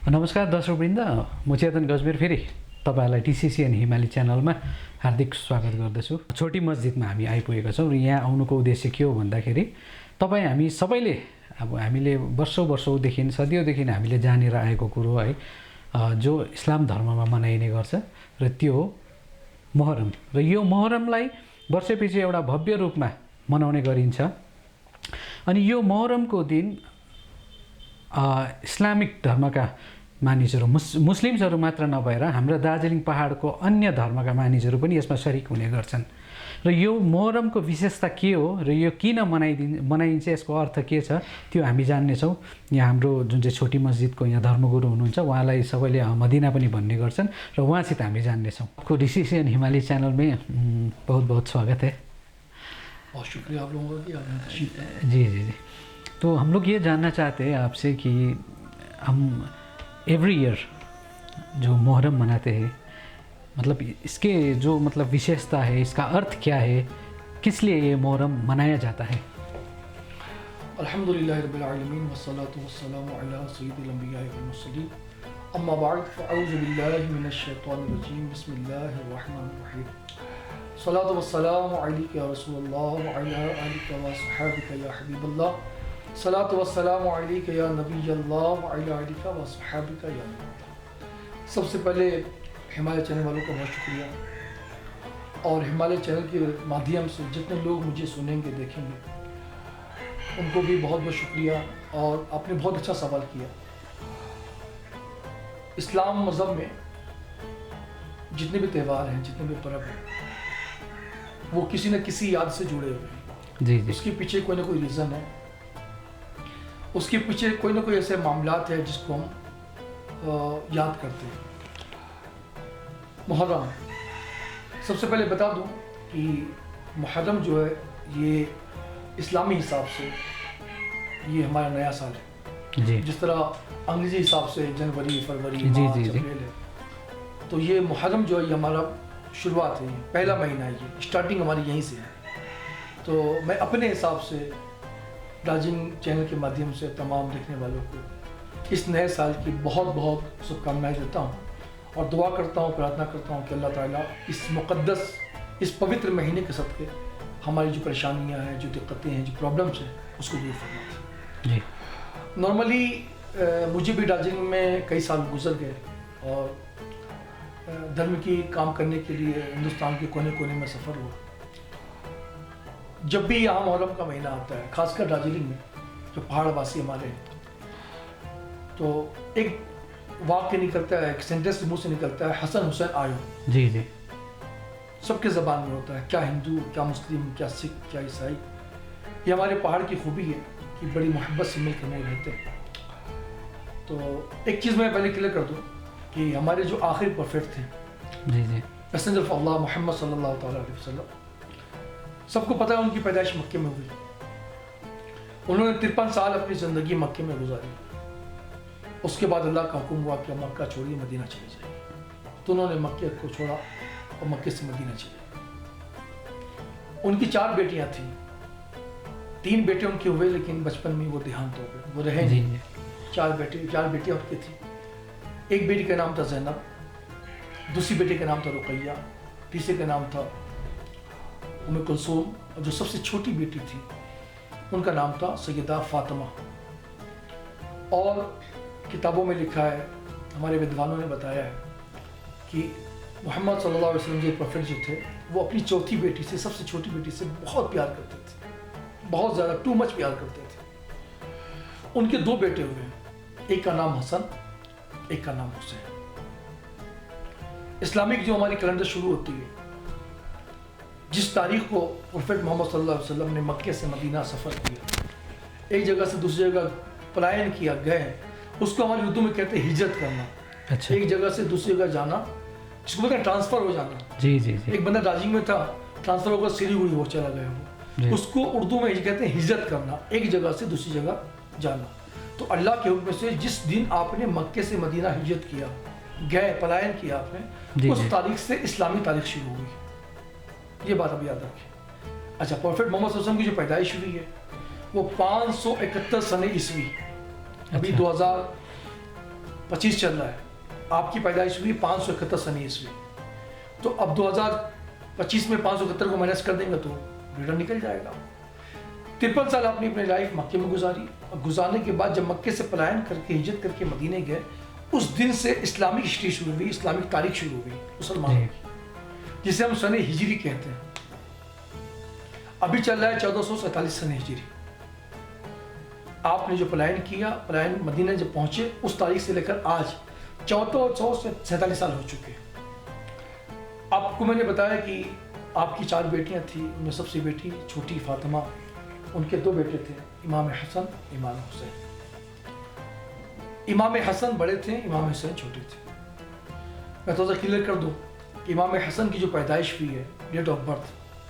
नमस्कार दर्शकवृन्द, म चेतन गजमेर फेरि तपाईहरुलाई टिसिसी एन्ड हिमाली च्यानलमा हार्दिक स्वागत गर्दछु। छोटी मस्जिदमा हामी आइपुगेका छौँ र यहाँ आउनुको उद्देश्य के हो भन्दाखेरि हामी सबैले हामीले वर्षौंदेखि सदियौंदेखि हामीले जानेर आएको कुरो है, जो इस्लाम धर्ममा मनाइने गर्छ र त्यो हो मोहर्रम। र यो मोहर्रमलाई वर्षपछि एउटा भव्य रूपमा मनाउने गरिन्छ। अनि यो मोहर्रमको दिन इस्लामिक धर्मका मानिसहरू मुस्लिम्सहरू मात्र नभएर हाम्रो दार्जिलिङ पहाडको अन्य धर्मका मानिसहरू पनि यसमा सरिक हुने गर्छन्। र यो मोहर्रमको विशेषता के हो र यो किन मनाइन्छ, यसको अर्थ के छ, त्यो हामी जान्नेछौँ। यहाँ हाम्रो जुन चाहिँ छोटी मस्जिदको यहाँ धर्मगुरु हुनुहुन्छ, उहाँलाई सबैले मदिना पनि भन्ने गर्छन् र उहाँसित हामी जान्नेछौँ। आपको टिसिसी एन्ड हिमाली चैनल में बहुत बहुत स्वागत है। बहुत शुक्रिया आप लोगों का। जी जी जी। तो हम लोग ये जानना चाहते हैं आपसे कि हम एवरी ईयर जो मोहर्रम मनाते हैं, मतलब इसके जो विशेषता है, इसका अर्थ क्या है, किस लिए ये मोहर्रम मनाया जाता है? अल्हम्दुलिल्लाहि रब्बिल आलमीन वस्सलातु वस्सलामु अला सय्यिदिल अंबिया'i वल मुरसलीन अम्मा बाद फअऊज़ु बिल्लाहि मिनश शैतानिर रजीम बिस्मिल्लाहिर रहमानिर रहीम सलातु वस्सलामु अलैका या रसूलल्लाह व अला आलिका व अस्हाबिका या हबीबल्लाह सलातु वस्सलामु अलैका या नबीयल्लाह व अला आलिका व अस्हाबिका या नबीयल्लाह। सबसे पहले हिमालय चैनल वालों का बहुत शुक्रिया, और हिमालय चैनल के माध्यम से जितने लोग मुझे सुनेंगे देखेंगे उनको भी बहुत बहुत शुक्रिया। और आपने बहुत अच्छा सवाल किया। इस्लाम मज़हब में जितने भी त्यौहार हैं, जितने भी पर्व हैं, वो किसी न किसी याद से जुड़े हुए हैं। जी जी। उसके पीछे कोई ना कोई रीज़न है, उसके पीछे कोई ना कोई ऐसे मामलात है जिसको हम याद करते हैं। मुहर्रम, सबसे पहले बता दूं कि मुहर्रम जो है ये इस्लामी हिसाब से ये हमारा नया साल है। जी। जिस तरह अंग्रेजी हिसाब से जनवरी, फरवरी, जी, मार्च, जी, जी। अप्रैल है, तो ये मुहर्रम जो है ये हमारा शुरुआत है, पहला महीना है, ये स्टार्टिंग हमारी यहीं से है। तो मैं अपने हिसाब से दार्जिलिंग चैनल के माध्यम से तमाम देखने वालों को इस नए साल की बहुत बहुत शुभकामनाएं देता हूँ और दुआ करता हूँ, प्रार्थना करता हूँ कि अल्लाह ताला इस मुक़द्दस, इस पवित्र महीने के सदक़े हमारी जो परेशानियाँ हैं, जो दिक्कतें हैं, जो प्रॉब्लम्स हैं, उसको दूर फरमाए। जी। नॉर्मली मुझे भी दार्जिलिंग में कई साल गुजर गए और धर्म की काम करने के लिए हिंदुस्तान के कोने कोने में सफ़र हुआ। जब भी यहाँ मुहर्रम का महीना आता है, खासकर दार्जिलिंग में जो पहाड़वासी हमारे हैं, तो एक वाक्य निकलता है, एक सेंटेंस मुँह से निकलता है, हसन हुसैन आयो। जी जी। सबके ज़बान में होता है, क्या हिंदू, क्या मुस्लिम, क्या सिख, क्या ईसाई। ये हमारे पहाड़ की खूबी है कि बड़ी मोहब्बत से मिलकर हम रहते हैं। तो एक चीज़ मैं पहले क्लियर कर दूँ कि हमारे जो आखिरी प्रोफेट थे, जी जी। मैसेंजर ऑफ अल्लाह मोहम्मद सल्लल्लाहु अलैहि वसल्लम, सबको पता है उनकी पैदाइश मक्के में हुई। उन्होंने 53 साल अपनी ज़िंदगी मक्के में गुजारी। उसके बाद अल्लाह का हुक्म हुआ कि मक्का छोड़िए, मदीना चले जाइए। तो उन्होंने मक्के को छोड़ा और मक्के से मदीना चले। उनकी 4 बेटियां थीं, 3 बेटे उनके हुए, लेकिन बचपन में वो देहांत हो गए, वो रहे नहीं। 4 बेटियां उनकी थी। एक बेटी का नाम था ज़ैनब, दूसरी बेटी का नाम था रुकैया, तीसरे का नाम था उम्मे कुलसूम, और जो सबसे छोटी बेटी थी उनका नाम था सैयदा फातिमा। और किताबों में लिखा है, हमारे विद्वानों ने बताया है कि मोहम्मद सल्लल्लाहु अलैहि वसल्लम जो प्रोफेट जो थे, वो अपनी चौथी बेटी से, सबसे छोटी बेटी से बहुत प्यार करते थे, बहुत ज़्यादा, टू मच प्यार करते थे। उनके 2 बेटे हुए, एक का नाम हसन, एक का नाम हुसैन। इस्लामिक जो हमारी कैलेंडर शुरू होती है, जिस तारीख को प्रोफेट मोहम्मद सल्लल्लाहु अलैहि वसल्लम ने मक्के से मदीना सफ़र किया, एक जगह से दूसरी जगह पलायन किया, गए, उसको हमारी उर्दू में कहते हैं हिजरत करना। अच्छा। एक जगह से दूसरी जगह जाना, जिसको बोलते हैं ट्रांसफ़र हो जाना। जी जी जी। एक बंदा दार्जिलिंग में था, ट्रांसफ़र होकर सिलीगुड़ी वो चला गया, वो उसको उर्दू में कहते हैं हिजरत करना, एक जगह से दूसरी जगह जाना। तो अल्लाह के हुक्म से जिस दिन आपने मक्के से मदीना हिजरत किया, गए, पलायन किया आपने, उस तारीख से इस्लामी तारीख शुरू हुई। ये बात अब याद रखें। अच्छा, प्रॉफेट मोहम्मद सल्लल्लाहु अलैहि वसल्लम की जो पैदाइश हुई है वो 571 सन ईस्वी, अभी 2000 25 चल रहा है, आपकी पैदाइश हुई 571 सनी ईस्वी, तो अब 2025 में 571 को माइनस कर देंगे तो रिटर्न निकल जाएगा। 53 साल आपने अपनी लाइफ मक्के में गुजारी, और गुजारने के बाद जब मक्के से पलायन करके हिजरत करके मदीने गए, उस दिन से इस्लामिक हिस्ट्री शुरू हुई, इस्लामिक तारीख शुरू हुई मुसलमानों की, जिसे हम सने हिजरी कहते हैं। अभी चल रहा है 1447 सने हिजरी। आपने जो पलायन किया, पलायन मदीना जब पहुंचे, उस तारीख से लेकर आज 1447 साल हो चुके हैं। आपको मैंने बताया कि आपकी 4 बेटियां थी, उनमें सबसे बेटी छोटी फातिमा, उनके 2 बेटे थे, इमाम हसन, इमाम हुसैन। इमाम हसन बड़े थे, इमाम हुसैन छोटे थे। मैं थोड़ा सा क्लियर कर दूं कि इमाम हसन की जो पैदाइश हुई है, डेट ऑफ बर्थ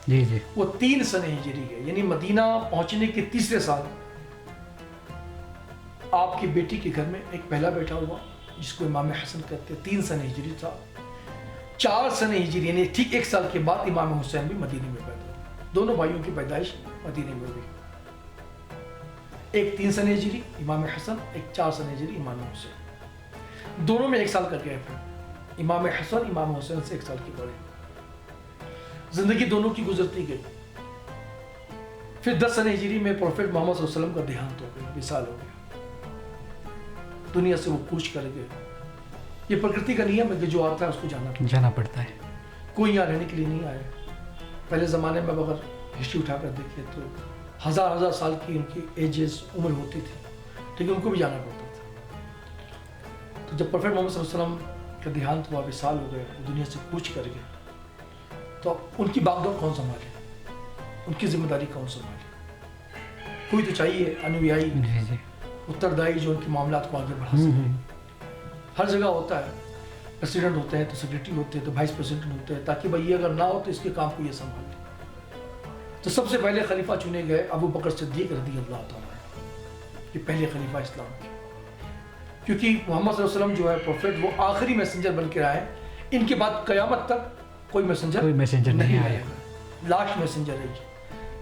जी जी, वो 3 सने हिजरी है, यानी मदीना पहुंचने के 3रे साल आपकी बेटी के घर में एक पहला बेटा हुआ जिसको इमाम हसन कहते हैं, 3 सने हिजरी था। 4 सने हिजरी यानी ठीक 1 साल के बाद इमाम हुसैन भी मदीने में पैदा हुए। दोनों भाइयों की पैदाइश मदीने में हुई, एक 3 सने हिजरी इमाम हसन, एक 4 सने हिजरी इमाम हुसैन। दोनों में 1 साल का गैप है। इमाम हसन इमाम हुसैन से 1 साल की बड़े। जिंदगी दोनों की गुजरती गई। फिर 10 सने हिजरी में प्रोफेट मोहम्मद सल्लल्लाहु अलैहि वसल्लम का देहांत हो गया, विसाल हो गया, दुनिया से वो कूच कर गए। ये प्रकृति का नियम है कि जो आता है उसको जाना पड़ता है। कोई यहाँ रहने के लिए नहीं आया। पहले ज़माने में अगर हिस्ट्री उठाकर देखें तो हज़ार साल की उनकी एजेस उम्र होती थी, लेकिन उनको भी जाना पड़ता था। तो जब प्रोफेट मोहम्मद सल्लल्लाहु अलैहि वसल्लम का देहांत हुआ, विसाल हो गए, दुनिया से कूच कर गए, तो उनकी बागडोर कौन संभाले, उनकी जिम्मेदारी कौन संभाले? कोई तो चाहिए अनुयायी, उत्तरदायी जो उनके मामलात को आगे बढ़ा सके। हर जगह होता है, प्रेसिडेंट होते हैं तो सेक्रेटरी होते हैं तो वाइस प्रेसिडेंट होते हैं, ताकि भाई ये अगर ना हो तो इसके काम को ये संभाल ले। तो सबसे पहले खलीफा चुने गए अबू बकर सिद्दीक रज़ी अल्लाह तआला, ये पहले खलीफा इस्लाम के, क्योंकि मोहम्मद सल्लल्लाहु अलैहि वसल्लम जो है प्रोफेट, वो आखिरी मैसेंजर बन के आए। इनके बाद क़यामत तक कोई मैसेंजर नहीं आएगा, लास्ट मैसेंजर है ये।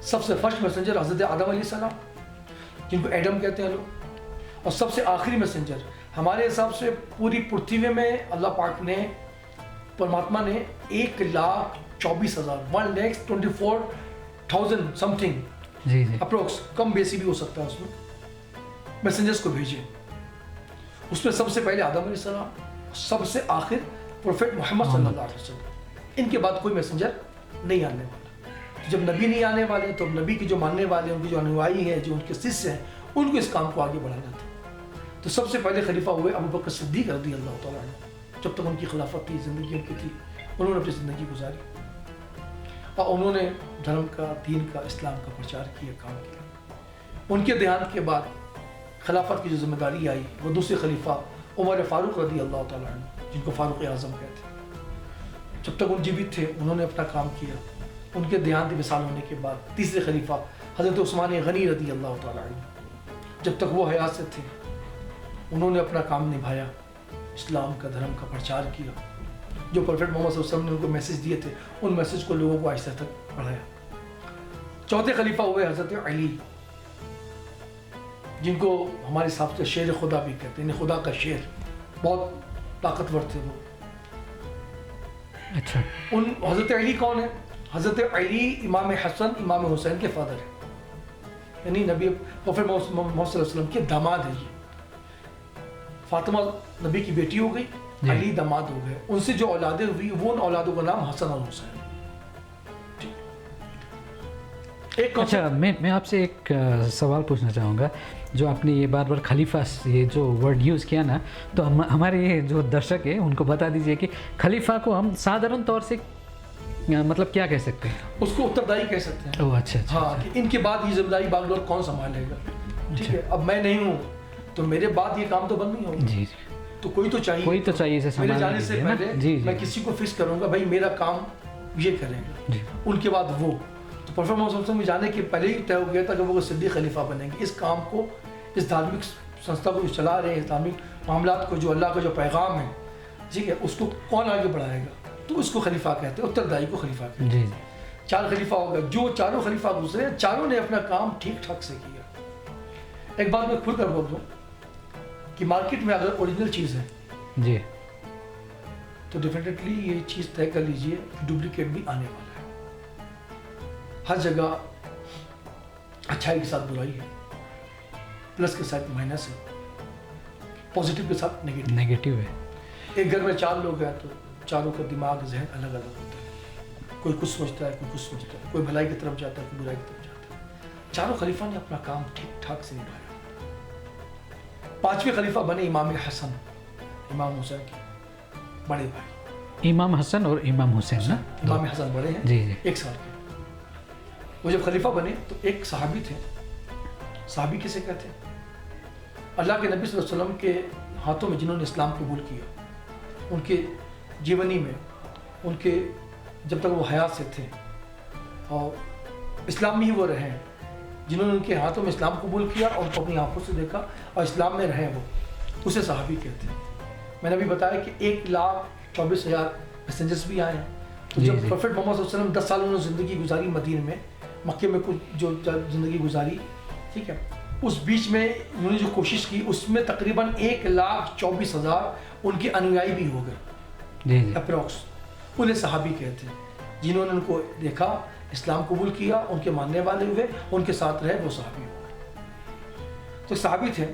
सबसे फर्स्ट मैसेंजर हज़रत आदम अलैहिस्सलाम, जिनको एडम कहते हैं लोग, और सबसे आखिरी मैसेंजर हमारे हिसाब से पूरी पृथ्वी में अल्लाह पाक ने, परमात्मा ने 1,24,000 1,24,000 समथिंग जी जी अप्रोक्स, कम बेसी भी हो सकता है, उसमें मैसेंजर्स को भेजे। उसमें सबसे पहले आदम अलैहिस्सलाम, सबसे आखिर प्रोफेट मोहम्मद सल्लल्लाहु अलैहि वसल्लम। इनके बाद कोई मैसेंजर नहीं आने वाला। तो जब नबी नहीं आने वाले तो नबी के जो मानने वाले, उनके जो अनुयायी हैं, जो उनके शिष्य हैं, उनको इस काम को आगे बढ़ाना था। तो सबसे पहले खलीफा हुए अबू बकर सिद्दीक रज़ी अल्लाह तआला अन्हु। जब तक उनकी खिलाफत थी, ज़िंदगी उनकी थी, उन्होंने अपनी ज़िंदगी गुजारी और उन्होंने धर्म का, दीन का, इस्लाम का प्रचार किया, काम किया। उनके देहांत के बाद खिलाफत की जो जिम्मेदारी आई, वो दूसरे खलीफा उमर फारूक रज़ी अल्लाह तआला अन्हु, जिनको फारूक आज़म कहते हैं, जब तक उन जीवित थे उन्होंने अपना काम किया। उनके देहांत विसाल होने के बाद तीसरे खलीफा हज़रत उस्मान गनी रज़ी अल्लाह तआला अन्हु, जब तक वो हयात से थे, उन्होंने अपना काम निभाया, इस्लाम का, धर्म का प्रचार किया। जो प्रोफेट मोहम्मद सल्लल्लाहु अलैहि वसल्लम ने उनको मैसेज दिए थे, उन मैसेज को लोगों को आहिस्ता तक बढ़ाया। चौथे खलीफा हुए हज़रत अली, जिनको हमारे हिसाब से शेर खुदा भी कहते हैं, खुदा का शेर, बहुत ताकतवर थे वो। अच्छा, उन हज़रत अली कौन है? हज़रत अली इमाम हसन इमाम हुसैन के फादर है, यानी नबी प्रोफेट मोहम्मद सल्लल्लाहु अलैहि वसल्लम के दामाद है। ये फातिमा नबी की बेटी हो गई, अली दामाद हो गए। उनसे जो औलादें हुई, वो उन औलादों का नाम हसन और हुसैन। अच्छा, मैं आपसे एक सवाल पूछना चाहूँगा। जो आपने ये बार बार खलीफा, ये जो वर्ड यूज़ किया ना, तो हमारे ये जो दर्शक है उनको बता दीजिए कि खलीफा को हम साधारण तौर से मतलब क्या कह सकते हैं? उसको उत्तरदायी कह सकते हैं। ओह अच्छा, हाँ, कि इनके बाद ये जिम्मेदारी बागडोर कौन संभालेगा। ठीक है, अब मैं नहीं हूँ तो मेरे बाद ये काम तो बंद नहीं होगा। जी, तो कोई तो चाहिए इसे मेरे जाने से पहले। जी, मैं किसी को फिक्स करूँगा, भाई मेरा काम ये करेगा, उनके बाद वो। तो प्रोफेट मोहम्मद में जाने के पहले ही तय हो गया था कि वो सिद्दीक खलीफा बनेंगे। इस काम को, इस धार्मिक संस्था को जो चला रहे हैं, धार्मिक मामलात को, जो अल्लाह का जो पैगाम है, ठीक है, उसको कौन आगे बढ़ाएगा? तो उसको खलीफा कहते हैं, उत्तरदायी को खलीफा कहते हैं। जी, 4 खलीफा हो गए। जो चारों खलीफा गुजरे, चारों ने अपना काम ठीक ठाक से किया। एक बात मैं खुल कर बोल दूँ कि मार्केट में अगर ओरिजिनल चीज़ है जी तो डेफिनेटली ये चीज़ तय कर लीजिए कि डुप्लीकेट भी आने वाला है। हर जगह अच्छाई के साथ बुराई है, प्लस के साथ माइनस है, पॉजिटिव के साथ नेगेटिव। नेगेटिव है। एक घर में 4 लोग हैं तो चारों का दिमाग जहन अलग अलग होता है। कोई कुछ सोचता है, कोई कुछ सोचता है, कोई भलाई की तरफ जाता है, कोई बुराई की तरफ जाता है। चारों खलीफा ने अपना काम ठीक ठाक से निभाया। 5वें खलीफा बने इमाम हसन, इमाम हुसैन के बड़े भाई। इमाम हसन और इमाम हुसैन ना? इमाम हसन बड़े हैं, जी जी। 1 साल के। वो जब खलीफा बने तो एक सहाबी थे। सहाबी किसे कहते हैं? अल्लाह के नबी सल्लल्लाहु अलैहि वसल्लम के हाथों में जिन्होंने इस्लाम कबूल किया, उनके जीवनी में, उनके जब तक वो हयात से थे और इस्लाम में ही वो रहे हैं, जिन्होंने उनके हाथों में इस्लाम कबूल किया और उनको अपनी आंखों से देखा और इस्लाम में रहे, वो उसे सहाबी कहते हैं। मैंने अभी बताया कि 1,24,000 पैसेंजर्स भी आए हैं। तो जब प्रोफेट मोहम्मद सल्लल्लाहु अलैहि वसल्लम 10 साल उन्होंने ज़िंदगी गुजारी मदीने में, मक्के में कुछ जो ज़िंदगी गुजारी, ठीक है, उस बीच में उन्होंने जो कोशिश की उसमें तकरीबन 1,24,000 उनके अनुयायी भी हो गए अप्रॉक्स। उन्हें सहाबी कहते हैं। जिन्होंने उनको देखा, इस्लाम कबूल किया, उनके मानने वाले हुए, उनके साथ रहे, वो सहाबी हो गए। तो सहाबी थे,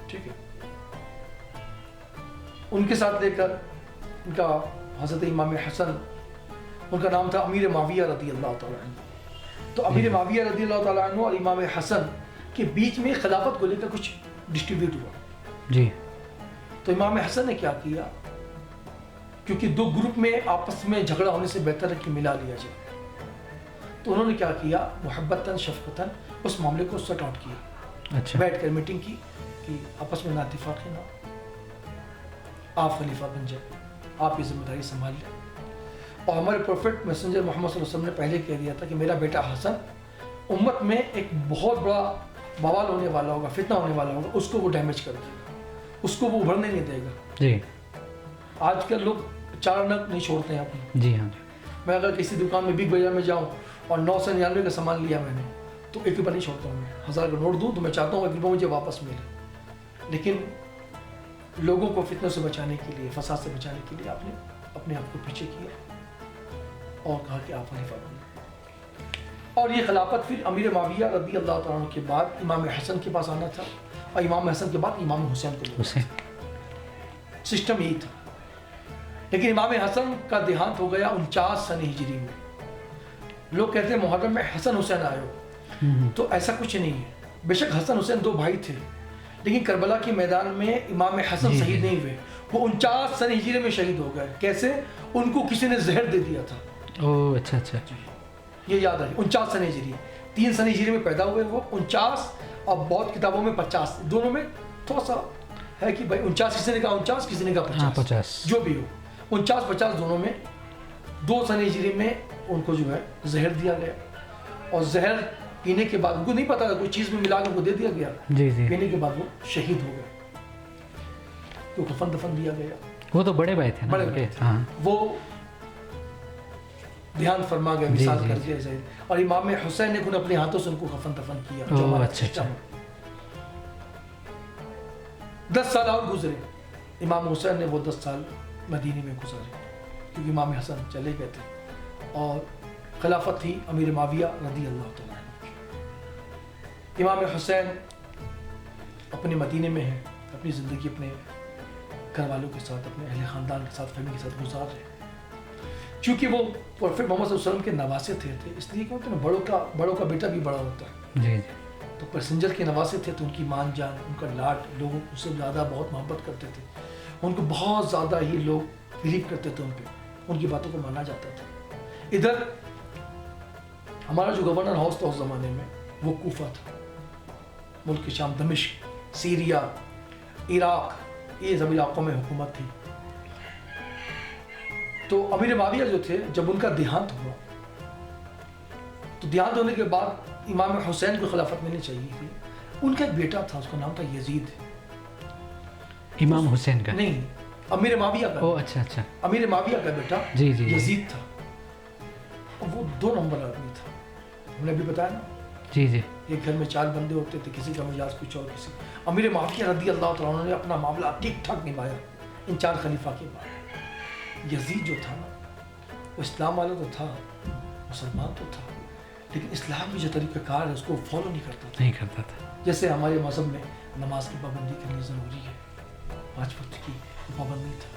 ठीक है। उनके साथ लेकर उनका हज़रत इमाम हसन, उनका नाम था अमीर माविया रदी अल्लाह तआला अन्हु। तो अमीर माविया रदी अल्लाह तआला अन्हु और इमाम हसन के बीच में खिलाफत को लेकर कुछ डिस्ट्रीब्यूट हुआ जी। तो इमाम हसन ने क्या किया, क्योंकि 2 ग्रुप में आपस में झगड़ा होने से बेहतर है कि मिला लिया जाए, तो उन्होंने क्या किया, मुहब्बतन शफकतन उस मामले को सॉर्ट आउट किया। अच्छा। बैठ कर मीटिंग की कि आपस में नातिफाक़ी ना, आप खलीफा बन जाए, आप ये जिम्मेदारी संभाल लें। और हमारे प्रोफेट मैसेंजर मोहम्मद सल्लल्लाहु अलैहि वसल्लम ने पहले कह दिया था कि मेरा बेटा हसन उम्मत में एक बहुत बड़ा बवाल होने वाला होगा, फितना होने वाला होगा, उसको वो डैमेज कर देगा, उसको वो उभरने नहीं देगा। जी। आजकल लोग 4 नग नहीं छोड़ते हैं अपने। जी हाँ। मैं अगर किसी दुकान में बिग बाजार में जाऊँ और 999 का सामान लिया मैंने, तो 1 रुपया नहीं छोड़ता हूँ। मैं 1000 का नोट दूँ तो मैं चाहता हूँ 1 रुपया मुझे वापस मिले। लेकिन लोगों को फितनों से बचाने के लिए, फसाद से बचाने के लिए आपने अपने आप को पीछे किया और कहा कि आप खलीफा बने। और ये खिलाफत फिर अमीर माविया रदी अल्लाह तआला अन्हु के बाद इमाम हसन के पास आना था और इमाम हसन के बाद इमाम हुसैन को लेना था। सिस्टम यही था। लेकिन इमाम हसन का देहांत हो गया 49 सन हिजरी में। लोग कहते हैं मुहर्रम में हसन हुसैन आए हो, तो ऐसा कुछ नहीं है। बेशक हसन हुसैन 2 भाई थे, लेकिन करबला के मैदान में इमाम हसन शहीद नहीं हुए, वो 49 सन हिजरी में शहीद हो गए। कैसे? उनको किसी ने जहर दे दिया था। ओह अच्छा अच्छा। ये याद रखिए, 49 सन हिजरी, 3 सन हिजरी में पैदा हुए वो 49, और बहुत किताबों में 50, दोनों में थोड़ा सा है कि भाई 49 किसी ने कहा 49, किसी ने कहा 50, जो भी हो 49-50 दोनों में। 2 सन हिजरी में उनको जो है जहर दिया गया और जहर पीने के बाद उनको नहीं पता था, कोई चीज़ में मिला के उनको दे दिया गया। जी जी। पीने के बाद वो शहीद हो गए, तो कफन दफन दिया गया। वो तो बड़े भाई थे ना? बड़े भाई थे। हाँ। वो ध्यान फरमा गया, विशाल कर दिया जाए। और इमाम हुसैन ने खुद अपने हाथों से उनको कफन दफन किया। जो हमारा सिस्टम है। 10 साल और गुजरे, इमाम हुसैन ने वो 10 साल मदीने में गुजारे, क्योंकि इमाम हसन चले गए थे और खिलाफत थी अमीर माविया रदी अल्लाह तआला अन्हु। इमाम हुसैन अपने मदीने में हैं, अपनी ज़िंदगी अपने घर वालों के साथ, अपने अहले ख़ानदान के साथ, फैमिली के साथ गुजार रहे। क्योंकि वो प्रोफेट मोहम्मद सल्लल्लाहु अलैहि वसल्लम के नवासे थे, इसलिए क्या होता है ना, बड़ों का बेटा भी बड़ा होता है। जी। तो पैसेंजर के नवासे थे, तो उनकी मान जान, उनका लाड, लोग उससे ज़्यादा बहुत मोहब्बत करते थे। उनको बहुत ज़्यादा ही लोग बिलीव करते थे, उन पर उनकी बातों को माना जाता था। इधर हमारा जो गवर्नर हाउस था उस ज़माने में, वो कूफा था। मुल्क के शाम, दमिश्क, सीरिया, इराक, ये सब इलाकों में हुकूमत थी। तो अमीर माविया जो थे, जब उनका देहांत हुआ, तो देहांत होने के बाद इमाम हुसैन को खिलाफत मिलनी चाहिए थी। उनका एक बेटा था, उसका नाम था यजीद। इमाम हुसैन का? नहीं, अमीर माविया का। ओह अच्छा अच्छा। अमीर माविया का बेटा जी जी यजीद था। और वो 2 नंबर आदमी था, हमने अभी बताया ना। जी जी एक घर में 4 बंदे होते थे, किसी का मिजाज कुछ और किसी। अमीर मुआविया रज़ी अल्लाह तआला अन्हु ने अपना मामला ठीक ठाक निभाया इन 4 खलीफा के बाद। यजीद जो था ना, वो इस्लाम वाला तो था, मुसलमान तो था, लेकिन इस्लाम में जो तरीक़ाकार है उसको फॉलो नहीं करता था। जैसे हमारे मज़हब में नमाज की पाबंदी करनी ज़रूरी है, 5 वक्त की पाबंदी था।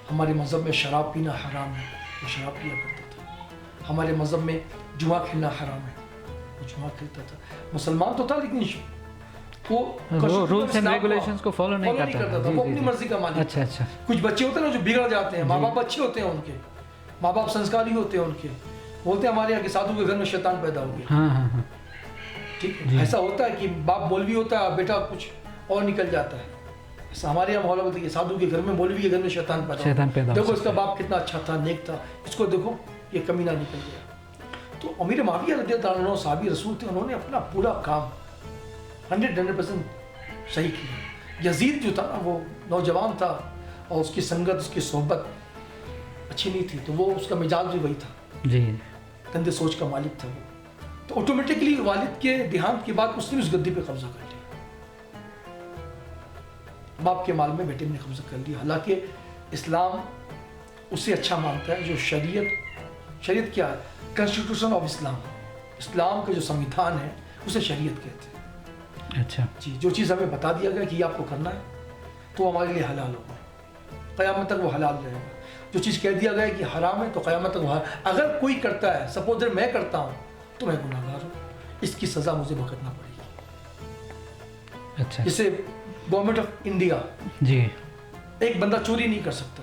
हमारे मज़हब में शराब पीना हराम है, वो शराब पिया करता था। हमारे मज़हब में जुआ खेलना हराम है, वो जुआ खेलता था। मुसलमान तो था लेकिन वो रूल्स एंड रेगुलेशंस को फॉलो नहीं करता था। वो अपनी मर्जी का मालिक। अच्छा। कुछ बच्चे होते हैं ना जो बिगड़ जाते हैं, माँ बाप अच्छे होते हैं उनके, माँ बाप संस्कारी होते हैं उनके, बोलते हैं हमारे यहाँ के साधु के घर में शैतान पैदा हो गया। हाँ। ठीक है, ऐसा होता है कि बाप मौलवी होता है, बेटा कुछ और निकल जाता है। ऐसा हमारे यहाँ माहौल बोलते हैं साधु के घर में, मौलवी के घर में शैतान पैदा। देखो इसका बाप कितना अच्छा था, नेक था, इसको देखो ये कमीना निकल गया। तो अमीर मुआविया रज़ियल्लाहु अन्हु सहाबी रसूल थे, उन्होंने अपना पूरा काम 100% सही किया। यजीद जो था ना, वो नौजवान था और उसकी संगत, उसकी सोहबत अच्छी नहीं थी, तो वो उसका मिजाज भी वही था जी, गंदे सोच का मालिक था वो। तो ऑटोमेटिकली वालिद के देहांत के बाद उसने उस गद्दी पे कब्जा कर लिया, बाप के माल में बेटे ने कब्जा कर लिया। हालांकि इस्लाम उससे अच्छा मानता है जो शरीयत क्या है, कॉन्स्टिट्यूशन ऑफ इस्लाम, इस्लाम का जो संविधान है उसे शरीयत कहते हैं। अच्छा जी, जो चीज़ हमें बता दिया गया कि ये आपको करना है तो हमारे लिए हलाल होगा, क़यामत तक वो हलाल रहेगा। जो चीज़ कह दिया गया है कि हराम है तो क़यामत तक वो अगर कोई करता है, सपोज मैं करता हूँ तो मैं गुनाहगार हूँ, इसकी सज़ा मुझे भुगतना पड़ेगी। अच्छा। जैसे गवर्नमेंट ऑफ इंडिया जी, एक बंदा चोरी नहीं कर सकता,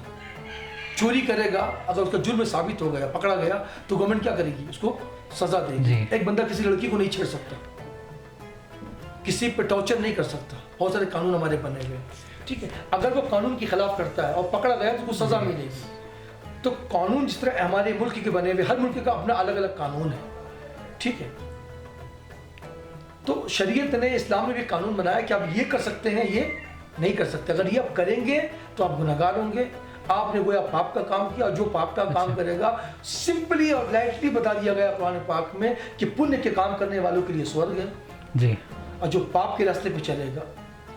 चोरी करेगा अगर उसका जुर्म साबित हो गया, पकड़ा गया, तो गवर्नमेंट क्या करेगी, उसको सजा देगी। एक बंदा किसी लड़की को नहीं छेड़ सकता, किसी पे टॉर्चर नहीं कर सकता, बहुत सारे कानून हमारे बने हुए हैं, ठीक है। अगर वो कानून के खिलाफ करता है और पकड़ा गया तो उसको सजा मिलेगी। तो कानून जिस तरह हमारे मुल्क के बने हुए, हर मुल्क का अपना अलग अलग कानून है, ठीक है। तो शरीयत ने, इस्लाम ने भी कानून बनाया कि आप ये कर सकते हैं, ये नहीं कर सकते। अगर ये आप करेंगे तो आप गुनहगार होंगे, आपने गोया पाप का काम किया। और जो पाप का काम करेगा, सिंपली और लाइटली बता दिया गया कुरान पाक में कि पुण्य के काम करने वालों के लिए स्वर्ग है जी, और जो पाप के रास्ते पे चलेगा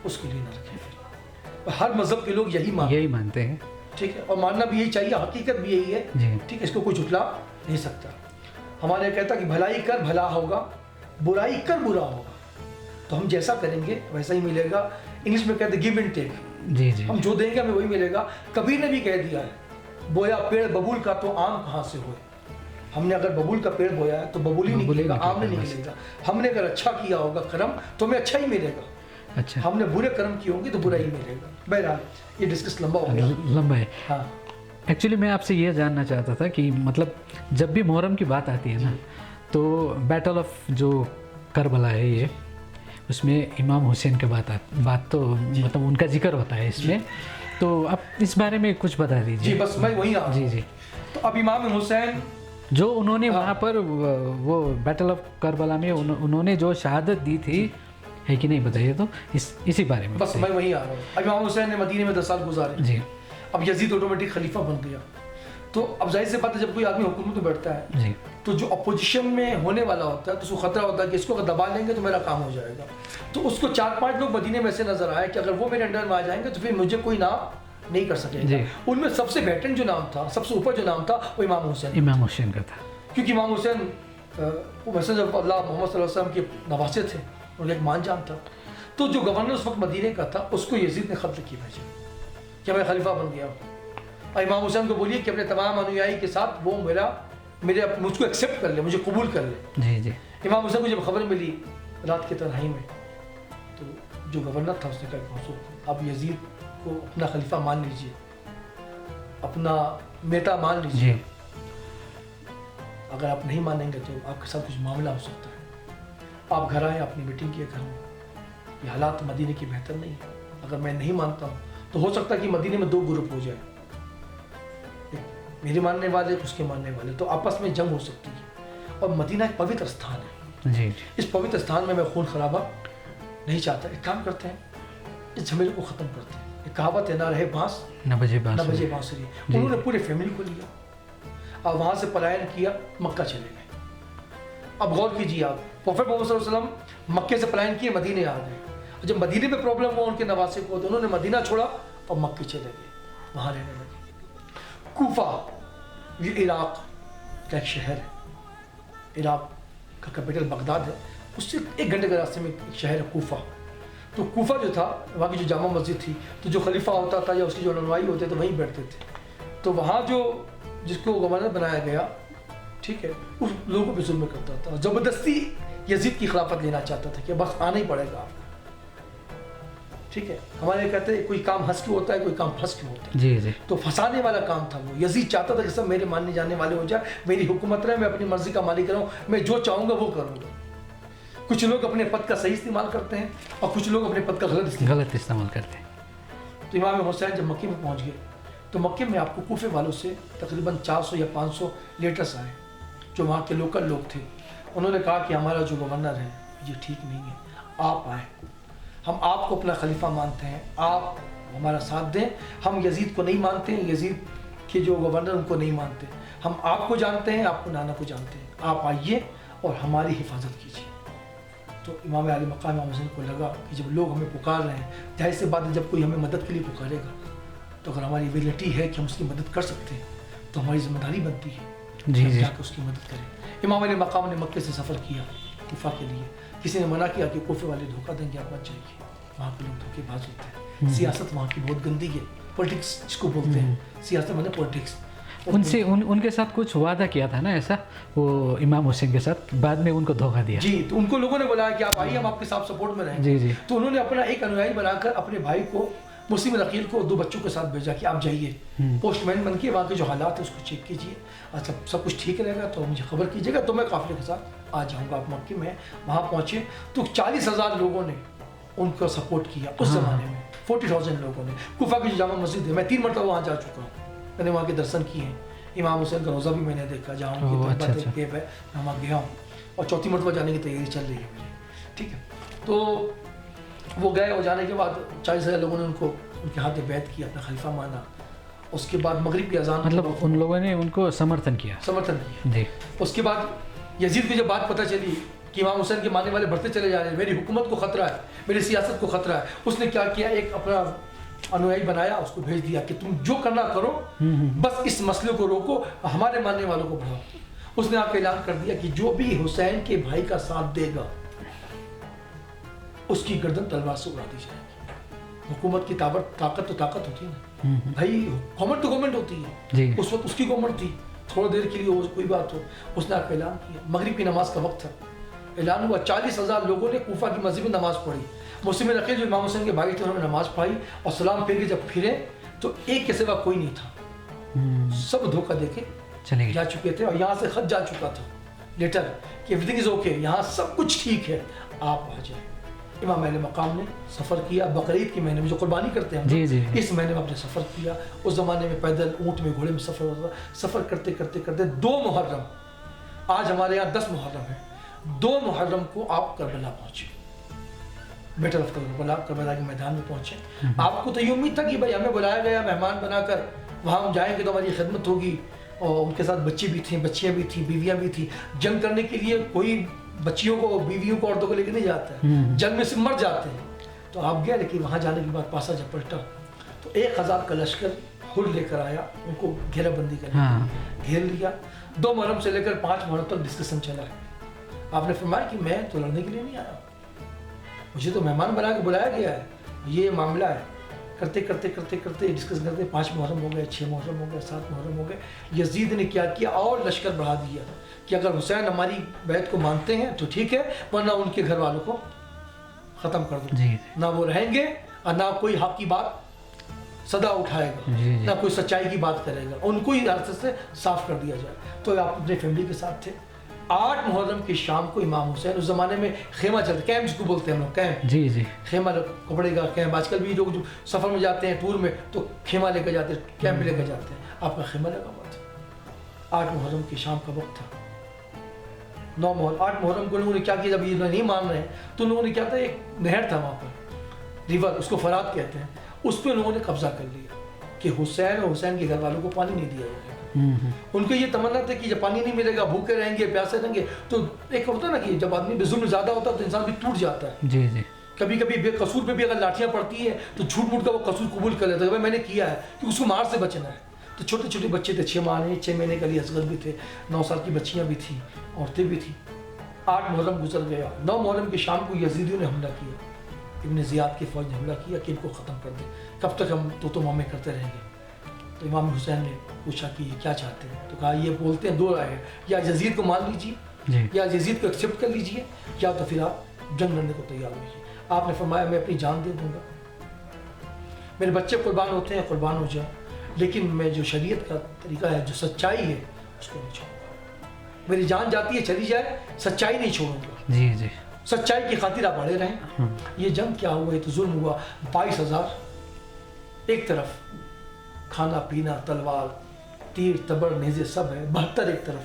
उसके लिए नरक है। हर मजहब के लोग यही मानते हैं, ठीक है, और मानना भी यही चाहिए, हकीकत भी यही है, ठीक है, इसको कोई झुठला नहीं सकता। हमारे कहता कि भलाई कर भला होगा, बुराई कर बुरा होगा, तो हम जैसा करेंगे वैसा ही मिलेगा। इंग्लिश में कहते गिव एंड टेक, जी, हम जो देंगे हमें वही मिलेगा। कबीर ने भी कह दिया है, बोया पेड़ बबूल का तो आम कहाँ से होए। हमने अगर बबूल का पेड़ बोया है तो बबूल ही निकलेगा, आम नहीं निकलेगा। हमने अगर अच्छा किया होगा कर्म तो हमें अच्छा ही मिलेगा, अच्छा, हमने बुरे कर्म किए होंगे तो बुरा ही मिलेगा। बहरहाल ये डिस्कस लंबा हो गया, लंबा है। हाँ, एक्चुअली मैं आपसे ये जानना चाहता था कि मतलब जब भी मुहर्रम की बात आती है ना, तो बैटल ऑफ जो करबला है ये, उसमें इमाम हुसैन के बात तो मतलब उनका जिक्र होता है इसमें, तो आप इस बारे में कुछ बता दीजिए। जी, बस मैं वही आ जी। तो अब इमाम हुसैन जो उन्होंने वहाँ पर वो बैटल ऑफ करबला में उन्होंने जो शहादत दी थी, है कि नहीं, बताइए तो इसी बारे में। बस मैं वही आ रहा हूँ। अब इमाम हुसैन ने मदीने में 10 साल गुजारे जी। अब यजीद ऑटोमेटिक खलीफा बन गया। तो अब जाहिर सी बात है, जब कोई आदमी हुकूमत में बैठता है जी, तो जो अपोजिशन में होने वाला होता है तो उसको खतरा होता है कि इसको अगर दबा लेंगे तो मेरा काम हो जाएगा। तो उसको 4-5 लोग मदीने में से नजर आए कि अगर वो मेरे अंडर में आ जाएंगे तो फिर मुझे कोई नाम नहीं कर सकेगा। उनमें सबसे बेहतरीन जो नाम था, सबसे ऊपर जो नाम था, वो इमाम हुसैन का था। क्योंकि इमाम हुसैन वो मैसेज ऑफ अल्लाह मोहम्मद सल्लल्लाहु अलैहि वसल्लम के नवासे थे, उनका एक मान जान था। तो जो गवर्नर उस वक्त मदीने का था, उसको यजीद ने खत लिखी भेजा कि मैं खलीफा बन गया। और इमाम हुसैन को बोलिए कि अपने तमाम अनुयायी के साथ वो मुझको एक्सेप्ट कर ले, मुझे कबूल कर ले। जी जी। इमाम हुसैन को जब खबर मिली रात के तन्हाई में, तो जो गवर्नर था उसने कहा आप यजीद को अपना खलीफा मान लीजिए, अपना नेता मान लीजिए। अगर आप नहीं मानेंगे तो आपके साथ कुछ मामला हो सकता है। आप घर आए, अपनी मीटिंग किए घर में, ये हालात मदीने की बेहतर नहीं है। अगर मैं नहीं मानता हूँ तो हो सकता है कि मदीने में 2 ग्रुप हो जाए, मेरे मानने वाले, उसके मानने वाले, तो आपस में जंग हो सकती है। और मदीना एक पवित्र स्थान है जी। इस पवित्र स्थान में मैं खून खराबा नहीं चाहता। एक काम करते हैं, इस झमेले को ख़त्म करते हैं। एक कहावत है, ना रहे बांस न बजे बांसुरी। उन्होंने पूरे फैमिली को लिया और वहाँ से पलायन किया, मक्का चले गए। अब गौर कीजिए आप, प्रोफेट मोहम्मद सल्लल्लाहु अलैहि वसल्लम मक्के से पलायन किए, मदीने आ गए। और जब मदीने में प्रॉब्लम हुआ उनके नवासे को, तो उन्होंने मदीना छोड़ा और मक्के चले गए, वहाँ रहने लगे। कूफा, ये इराक का एक शहर है, इराक का कैपिटल बगदाद है, उससे 1 घंटे के रास्ते में एक शहर है कूफा। तो कूफा जो था, वहाँ की जो जामा मस्जिद थी, तो जो खलीफा होता था या उसकी जो रहनुमाई होते थे वहीं बैठते थे। तो वहाँ जो जिसको गवर्नर बनाया गया, ठीक है, उस लोगों पे जुल्म करता था, ज़बरदस्ती यजीद की खिलाफत लेना चाहता था कि बस आना ही पड़ेगा आपको, ठीक है। हमारे कहते हैं कोई काम हंस के होता है, कोई काम फंस के होता है। जी जी। तो फंसाने वाला काम था वो। यजीद चाहता था कि सब मेरे मानने जाने वाले हो जाए, मेरी हुकूमत रहे, मैं अपनी मर्जी का मालिक रहूँ, मैं जो चाहूँगा वो करूँगा। कुछ लोग अपने पद का सही इस्तेमाल करते हैं और कुछ लोग अपने पद का गलत इस्तेमाल करते हैं। तो इमाम हुसैन जब मक्के में पहुँच गए, तो मक्के में आपको कूफे वालों से तकरीबन 400 या 500 लेटर्स आए, जो वहाँ के लोकल लोग थे। उन्होंने कहा कि हमारा जो गवर्नर है ये ठीक नहीं है, आप आए, हम आपको अपना खलीफा मानते हैं, आप हमारा साथ दें। हम यजीद को नहीं मानते हैं, यजीद के जो गवर्नर उनको नहीं मानते, हम आपको जानते हैं, आपको नाना को जानते हैं, आप आइए और हमारी हिफाजत कीजिए। तो इमाम अली मकाम इमाम हुसैन को लगा कि जब लोग हमें पुकार रहे हैं, जाहिर सी बात है जब कोई हमें मदद के लिए पुकारेगा, तो अगर हमारी एबिलिटी है कि हम उसकी मदद कर सकते हैं, तो हमारी जिम्मेदारी बनती है जी जी जाकर उसकी मदद करें। इमाम अली मकाम ने मक्के से सफ़र किया कूफा के लिए। किसी ने मना किया कि कोफे वाले धोखा देंगे, आप मत जाइए, वहाँ के लोग धोखेबाज होते हैं, सियासत वहाँ की बहुत गंदी है, पॉलिटिक्स जिसको बोलते हैं, सियासत माने पॉलिटिक्स। उनसे उनके साथ कुछ वादा किया था ना ऐसा, वो इमाम हुसैन के साथ, बाद में उनको धोखा दिया। जी, तो उनको लोगों ने बुलाया कि आप आइए, हम आपके साथ सपोर्ट में रहेंगे। जी जी। तो उन्होंने अपना एक अनुयायी बनाकर अपने भाई को, मुस्लिम रकील को, 2 बच्चों के साथ भेजा कि आप जाइए, पोस्टमैन बन के वहाँ के जो हालात है उसको चेक कीजिए, और सब कुछ ठीक रहेगा तो मुझे खबर कीजिएगा, तो मैं काफिले के साथ आ जाऊँगा। आप मक्के में वहाँ पहुँचे तो 40,000 लोगों ने उनको सपोर्ट किया उस ज़माने में, 40,000 लोगों ने। कूफा की जो जामा मस्जिद है, मैं 3 मरतबा वहाँ जा चुका हूँ, मैंने वहाँ के दर्शन किए हैं। इमाम हुसैन का रोज़ा भी मैंने देखा, जहाँ उनकी अच्छा। केव है, मैं वहाँ गया हूँ, और 4थी मरतबा जाने की तैयारी चल रही है मेरी, ठीक है। तो वो गए और जाने के बाद 40,000 लोगों ने उनके हाथ में बैत किया, अपना खलीफा माना। उसके बाद मगरिब की अजान, मतलब उन लोगों ने उनको समर्थन किया जी। उसके बाद यजीद की जब बात पता चली कि इमाम हुसैन के मानने वाले बढ़ते चले जा रहे हैं, मेरी हुकूमत को खतरा है, मेरी सियासत को खतरा है, उसने क्या किया, एक अपना अनुयायी बनाया, उसको भेज दिया कि तुम जो करना करो, बस इस मसले को रोको, हमारे मानने वालों को बढ़ाओ। उसने आके ऐलान कर दिया कि जो भी हुसैन के भाई का साथ देगा उसकी गर्दन तलवार से उड़ा दी जाएगी। हुकूमत की ताकत तो ताकत होती है ना भाई, गवर्नमेंट तो गवर्नमेंट होती है, उस वक्त उसकी गवर्नमेंट थी, थोड़ी देर के लिए कोई बात हो। उसने आके ऐलान किया, मगरिब की नमाज का वक्त था, ऐलान हुआ, 40,000 लोगों ने कूफा की मस्जिद में नमाज पढ़ी। मुस्लिम रकील जो इमाम हुसैन के भाई थे उन्होंने नमाज पढ़ी और सलाम फेर के जब फिरे तो एक के सिवा कोई नहीं था, सब धोखा देके चले जा चुके थे। और यहाँ से खत जा चुका था, लेटर, कि एवरीथिंग इज ओके, यहाँ सब कुछ ठीक है, आप आ जाए। इमाम अली मकाम ने सफ़र किया बकरीद के महीने में, जो कुर्बानी करते हैं जी जी, इस महीने में आपने सफ़र किया। उस ज़माने में पैदल, ऊँट में, घोड़े में सफ़र होता था। सफ़र करते करते करते 2 मुहर्रम, आज हमारे यहाँ 10 मुहर्रम है, 2 मुहर्रम को आप करबला पहुँचे, बैटल ऑफ करबला के मैदान में पहुँचे। आपको तो ये उम्मीद था कि भाई हमें बुलाया गया मेहमान बनाकर, वहाँ हम जाएंगे तो हमारी खिदमत होगी। और उनके साथ बच्चे भी थे, बच्चियाँ भी थी, बीवियाँ भी थी। जंग करने के लिए कोई बच्चियों को, बीवियों को, औरतों को लेकर नहीं जाता है, जंग में से मर जाते हैं। तो आप गए, लेकिन वहाँ जाने के बाद पासा जब पलटा तो 1,000 का लश्कर हुर लेकर आया, उनको घेराबंदी करके घेर लिया। 2 मुहर्रम से लेकर 5 मुहर्रम तक डिस्कशन चला है। आपने फरमाया कि मैं तो लड़ने के लिए नहीं आया, मुझे तो मेहमान बना के बुलाया गया है, ये मामला है। करते करते करते करते डिस्कस करते 5 मुहर्रम हो गए, 6 मुहर्रम हो गए, 7 मुहर्रम हो गए। यजीद ने क्या किया, और लश्कर बढ़ा दिया कि अगर हुसैन हमारी बैत को मानते हैं तो ठीक है, वरना उनके घर वालों को ख़त्म कर दो। ना वो रहेंगे और ना कोई हक की बात सदा उठाएगा, ना कोई सच्चाई की बात करेगा, उनको ही रास्ते से साफ कर दिया जाए। तो आप अपने फैमिली के साथ थे। 8 मुहर्रम की शाम को इमाम हुसैन, उस ज़माने में खेमा चलता, कैंप जिसको बोलते हैं हम लोग, कैंप, जी जी, खेमा कपड़े का कैंप। आजकल भी लोग जो सफ़र में जाते हैं, टूर में, तो खेमा लेकर जाते हैं, कैंप लेकर जाते हैं। आपका खेमा लगा हुआ था। 8 मुहर्रम की शाम का वक्त था। 8 मुहर्रम को लोगों ने क्या किया, जब ये नहीं मान रहे हैं तो लोगों ने क्या था, एक नहर था वहाँ पर, रिवर, उसको फरात कहते हैं, उस पर लोगों ने कब्जा कर लिया कि हुसैन और हुसैन के घर वालों को पानी नहीं दिया जाएगा। उनको ये तमन्ना थी कि जब पानी नहीं मिलेगा, भूखे रहेंगे, प्यासे रहेंगे, तो एक होता है ना कि जब आदमी पे जुल्म ज़्यादा होता है तो इंसान भी टूट जाता है। जी जी। कभी कभी बेकसूर पे भी अगर लाठियाँ पड़ती हैं तो झूठ मूठ का वो कसूर कबूल कर लेता है, भाई मैंने किया है, कि उसको मार से बचना है। तो छोटे छोटे बच्चे थे, 6 महीने का लिए असगर भी थे, 9 साल की बच्चियाँ भी थी, औरतें भी थी। 8 मुहर्रम गुजर गया, 9 मुहर्रम की शाम को यजीदियों ने हमला किया, इब्न ज़ियाद की फ़ौज ने हमला किया कि इनको ख़त्म कर दें, कब तक हम तो मामे करते रहेंगे। तो इमाम हुसैन ने पूछा कि ये क्या चाहते हैं, तो कहा ये बोलते हैं 2 राय है, या यजीद को मान लीजिए, या यजीद को एक्सेप्ट कर लीजिए, या तो फिर आप जंग लड़ने को तैयार होइए। आपने फरमाया मैं अपनी जान दे दूंगा, मेरे बच्चे कुर्बान होते हैं, कुर्बान हो जाए, लेकिन मैं जो शरीयत का तरीका है, जो सच्चाई है, उसको नहीं छोड़ूंगा। मेरी जान जाती है चली जाए, सच्चाई नहीं छोड़ूंगा। जी जी। सच्चाई की खातिर आप अड़े रहें। ये जंग क्या हुआ, ये तो जुल्म हुआ। 22,000 एक तरफ, खाना पीना, तलवार, तीर तबर नेज़े सब है, 72 एक तरफ,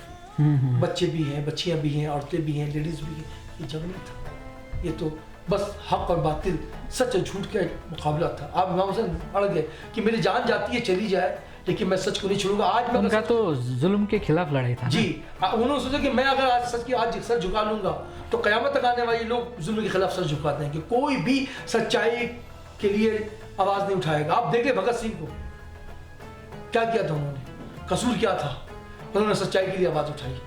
बच्चे भी हैं, बच्चियां भी हैं, औरतें भी हैं, लेडीज़ भी हैं। ये जंग नहीं था, ये तो बस हक और बातिल, सच और झूठ का एक मुकाबला था। आप इमाम हुसैन अड़ गए कि मेरी जान जाती है चली जाए, लेकिन मैं सच को नहीं छोड़ूंगा। आज मैं उनका तो जुल्म के खिलाफ लड़ाई था जी। उन्होंने सोचा कि मैं अगर आज सच की आज सर झुका लूंगा तो क़यामत तक आने वाले लोग जुल्म के खिलाफ सर झुका देंगे, कोई भी सच्चाई के लिए आवाज़ नहीं उठाएगा। आप देख ले भगत सिंह को क्या किया था उन्होंने, कसूर क्या था, उन्होंने सच्चाई के लिए आवाज़ उठाई,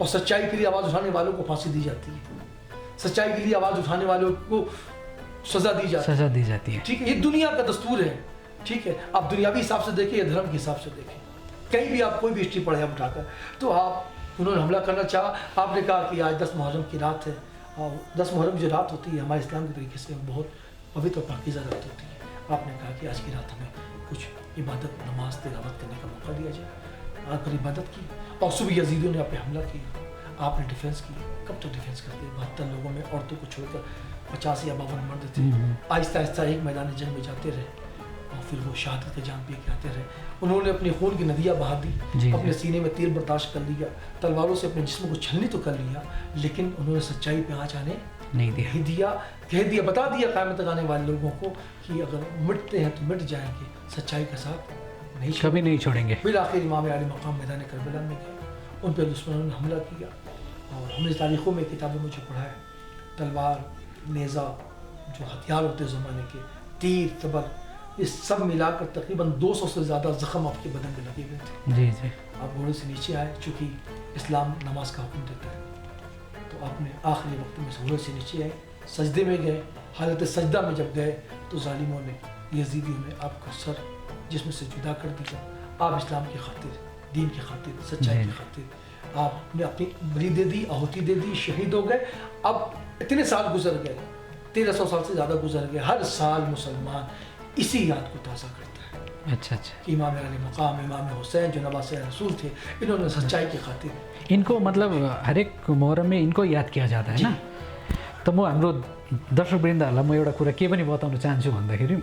और सच्चाई के लिए आवाज़ उठाने वालों को फांसी दी जाती है, सच्चाई के लिए आवाज़ उठाने वालों को सज़ा दी जाती है। ठीक है, ये दुनिया का दस्तूर है। ठीक है, आप दुनियावी हिसाब से देखें या धर्म के हिसाब से देखें, कहीं भी आप कोई भी हिस्ट्री पढ़े आप उठाकर, तो आप उन्होंने हमला करना चाहा। आपने कहा कि आज 10 मुहर्रम की रात है, और 10 मुहर्रम जो रात होती है हमारे इस्लाम के तरीके से बहुत पवित्र और पाकीज़ा रात होती है। आपने कहा कि आज की रात हमें कुछ इबादत, नमाज, तिलावत करने का मौका दिया जाए। आपने इबादत की, और सुबह यजीदियों ने आप पे हमला किया, आपने डिफेंस की। कब तक डिफेंस करते? 72 लोगों में औरतों को छोड़कर 50 या 52 मर्द थे। आहिस्ता आहिस्ता एक मैदान जंग में जाते रहे, और फिर वो शहादत के जान पी के आते रहे। उन्होंने अपने खून की नदियाँ बहा दी, अपने सीने में तीर बर्दाश्त कर लिया, तलवारों से अपने जिस्म को छलनी तो कर लिया, लेकिन उन्होंने सच्चाई पे आँच आने नहीं दिया। कह दिया, बता दिया क़यामत तक आने वाले लोगों को कि अगर मिटते हैं तो मिट जाएंगे, सच्चाई का साथ कभी नहीं छोड़ेंगे। फिर आखिर इमाम आली मकाम मैदान करबला में गए, उन पर दुश्मनों ने हमला किया, और हमने तारीख़ों में किताबों में जो पढ़ा है, तलवार, नेज़ा, जो हथियार होते हैं ज़माने के, तीर तबर, ये सब मिलाकर तकरीबन 200 से ज़्यादा ज़ख्म आपके बदन पे लगे हुए थे। जी जी। आप घोड़े से नीचे आए, चूँकि इस्लाम नमाज का हुक्म देता है, तो आपने आखिरी वक्त में घोड़े से नीचे आए, सजदे में गए। हालत सजदा में जब गए तो जालिमों ने, यजीदियों ने आपका सर जिसमें से जुदा कर दिया। आप इस्लाम की खातिर, दीन की खातिर, सच्चाई की खातिर आपने अपनी बलि दे दी, आहुति दे दी, शहीद हो गए। अब इतने साल गुजर गए, 1300 साल से ज़्यादा गुजर गए, हर साल मुसलमान इसी याद को ताज़ा करता है। अच्छा कि इमाम अली मकाम, इमाम हुसैन जो नवासे रसूल थे, इन्होंने सच्चाई की खातिर, इनको मतलब हर एक मुहर्रम में इनको याद किया जाता है ना। तो म हाम्रो दर्शकवृन्दहरूलाई म एउटा कुरा के पनि बताउन चाहन्छु भन्दाखेरि,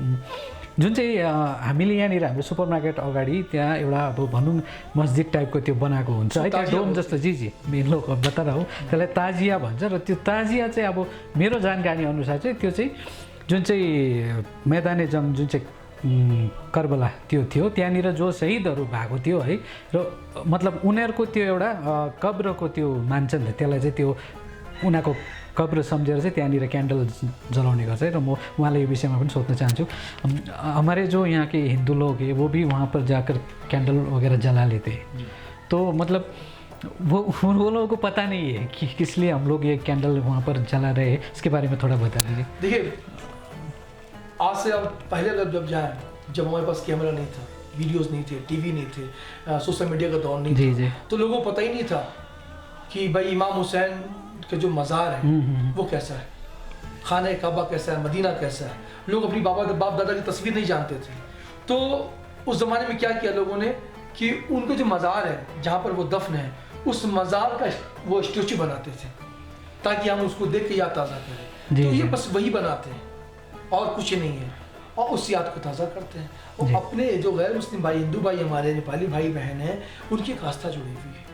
जुन चाहिँ हामीले यहाँनिर हाम्रो सुपर मार्केट अगाडि त्यहाँ एउटा अब भनौँ मस्जिद टाइपको त्यो बनाएको हुन्छ है, त्यहाँ डोम जस्तो। जी जी, मेन लोग बता रहा हूँ, त्यसलाई ताजिया भन्छ। र त्यो ताजिया चाहिँ अब मेरो जानकारी अनुसार चाहिँ त्यो चाहिँ जुन चाहिँ मैदाने जंग, जुन चाहिँ करबला त्यो थियो, त्यहाँनिर जो शहीदहरू भएको थियो है, र मतलब उनीहरूको त्यो एउटा कब्रको त्यो मान्छन्, त्यसलाई चाहिँ त्यो उनीहरूको कब्र सम्झेर चाहिँ त्यहाँनिर क्यान्डल जलाउने गर्छ है। र म उहाँलाई यो विषयमा पनि सोध्न चाहन्छु, हमारे जो यहाँ के हिंदू लोग हैं वो भी वहाँ पर जाकर कैंडल वगैरह जला लेते हैं, तो मतलब वो लोगों को पता नहीं है कि किस लिए हम लोग ये कैंडल वहाँ पर जला रहे हैं, इसके बारे में थोड़ा बता दीजिए। देखिए, आज से अब पहले जब जाएँ, जब हमारे पास कैमरा नहीं था, वीडियोस नहीं थे, टीवी नहीं थे, सोशल मीडिया का दौर नहीं था, तो लोगों को पता ही नहीं था कि भाई इमाम हुसैन का जो मज़ार है वो कैसा है, खाने काबा कैसा है, मदीना कैसा है। लोग अपनी बाप दादा की तस्वीर नहीं जानते थे। तो उस ज़माने में क्या किया लोगों ने कि उनको जो मज़ार है जहाँ पर वो दफन है, उस मज़ार का वो स्टेचू बनाते थे ताकि हम उसको देख के याद ताज़ा करें। तो ये बस वही बनाते हैं और कुछ नहीं है, और उस याद को ताज़ा करते हैं। और अपने जो गैर मुस्लिम भाई, हिंदू भाई, हमारे नेपाली भाई बहन हैं, उनकी एक आस्था जुड़ी हुई है।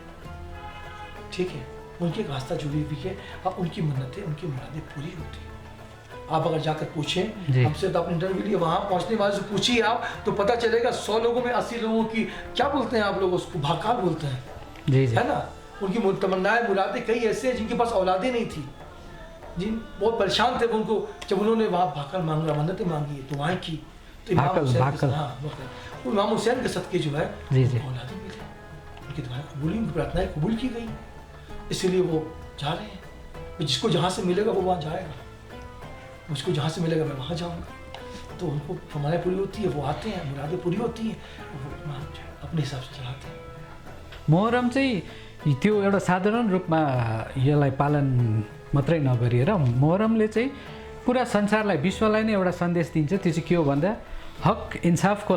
ठीक है, उनकी एक आस्था जुड़ी हुई है, और उनकी मन्नतें, उनकी मुरादें पूरी होती हैं। आप अगर जाकर पूछें जी। हमसे तो आपने इंटरव्यू लिए, वहाँ पहुँचने वाले से पूछिए आप तो पता चलेगा 100 लोगों में 80 लोगों की क्या बोलते हैं आप लोग उसको भाकाल बोलते हैं, जी जी है ना। उनकी तमन्नाएं मुरादें कई ऐसे हैं जिनके पास औलादें नहीं थी, जिन बहुत परेशान थे उनको, जब उन्होंने वहाँ भाकल मांगा, मन्नतें मांगी तो वहाँ की तो इमाम भाकल, हुसैन के भाकल। हाँ वो इमाम हुसैन के सदके जो है जी जी औलादें मिली, उनकी दुआएं कबूली, उनकी प्रार्थनाएं कबूल की गई, इसीलिए वो जा रहे हैं। जिसको जहाँ से मिलेगा वो वहाँ जाएगा, मुझको जहाँ से मिलेगा मैं वहाँ जाऊँगा। तो उनको फरमाइश पूरी होती है, वो आते हैं, मुरादें पूरी होती हैं, वो अपने हिसाब से चलाते हैं। मोहरम चाहिँ त्यो एउटा साधारण रूपमा यसलाई पालन मात्रै नगरिएर मोहरमले चाहिँ पुरा संसारलाई विश्वलाई नै एउटा सन्देश दिन्छ। त्यो चाहिँ के हो भन्दा हक इन्साफको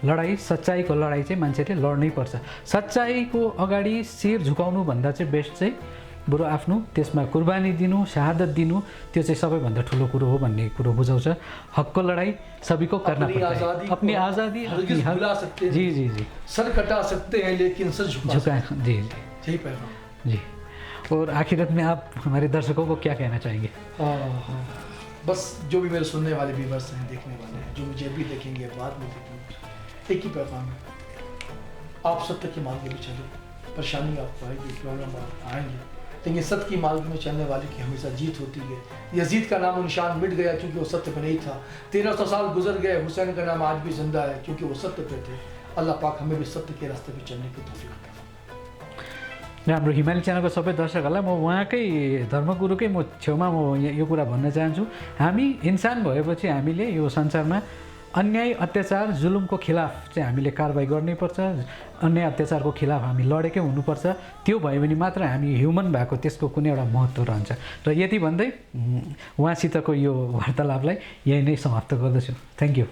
लडाइँ, सच्चाइको लडाइँ चाहिँ मान्छेले लड्नै पर्छ। सच्चाइको अगाडि शिर झुकाउनुभन्दा चाहिँ बेस्ट चाहिँ बरु आफ्नो त्यसमा कुर्बानी दिनु, शहादत दिनु, त्यो चाहिँ सबैभन्दा ठुलो कुरो हो भन्ने कुरो बुझाउँछ। हकको लडाइँ सबैको करना अपनी पर्छ। आज़ादी अपनी को आज़ादी हरगिज़ अपनी भुला सकते जी जी जी सर कटा सकते हैं लेकिन सर झुका झुका जी जी यही पैगाम। जी। और आखिरत में आप हमारे दर्शकों को क्या कहना चाहेंगे? हाँ, बस जो भी मेरे सुनने वाले व्यूअर्स हैं, देखने वाले हैं, जो मुझे भी देखेंगे बाद में देखेंगे, एक ही पैगाम है, आप सत्य के मार्ग में चलो। परेशानी आपको आएगी, प्रॉब्लम आएंगे, लेकिन सत्य की मार्ग में चलने वाले की हमेशा जीत होती है। यजीद का नाम निशान मिट गया क्योंकि वो सत्य पे नहीं था। 1300 साल गुजर गए, हुसैन का नाम आज भी जिंदा है क्योंकि वो सत्य पे थे। अल्लाह पाक हमें भी सत्य के रास्ते पे चलने की तौफीक दे। हाम्रो हिमाली च्यानलको सबै दर्शकहरूलाई म उहाँकै धर्मगुरुकै म छेउमा म यो कुरा भन्न चाहन्छु, हामी इन्सान भएपछि हामीले यो संसारमा अन्याय अत्याचार जुलुमको खिलाफ चाहिँ हामीले कारबाही गर्नैपर्छ। अन्याय अत्याचारको खिलाफ हामी लडेकै हुनुपर्छ। त्यो भयो भने मात्र हामी ह्युमन भएको त्यसको कुनै एउटा महत्त्व रहन्छ। र यति भन्दै उहाँसितको यो वार्तालापलाई यही नै समाप्त गर्दछु। Thank you.